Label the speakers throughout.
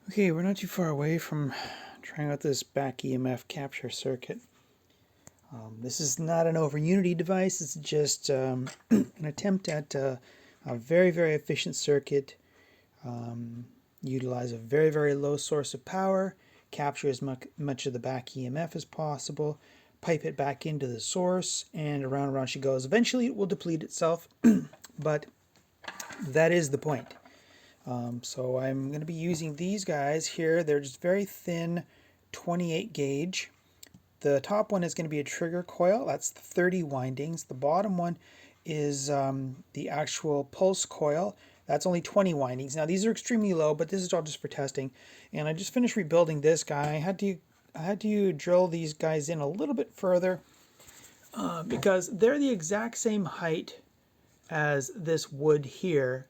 Speaker 1: Okay, we're not too far away from trying out this back EMF capture circuit. This is not an over unity device, it's just an attempt at a very, very efficient circuit. Utilize a very, very low source of power, capture as much of the back EMF as possible, pipe it back into the source, and around and around she goes. Eventually it will deplete itself, but that is the point. So I'm going to be using these guys here. They're just very thin 28 gauge. The top one is going to be a trigger coil. That's 30 windings. The bottom one is the actual pulse coil. That's only 20 windings. Now these are extremely low, but this is all just for testing. And I just finished rebuilding this guy. I had to drill these guys in a little bit further because they're the exact same height as this wood here.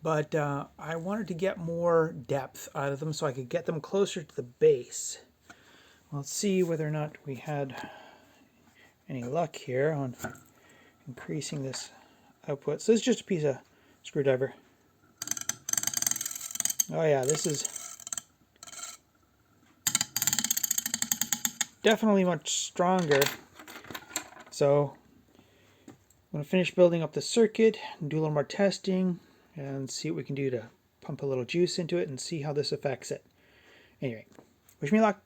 Speaker 1: But I wanted to get more depth out of them so I could get them closer to the base. Let's see whether or not we had any luck here on increasing this output. So this is just a piece of screwdriver. Oh yeah, this is definitely much stronger. So I'm going to finish building up the circuit and do a little more testing and see what we can do to pump a little juice into it and see how this affects it. Anyway, wish me luck.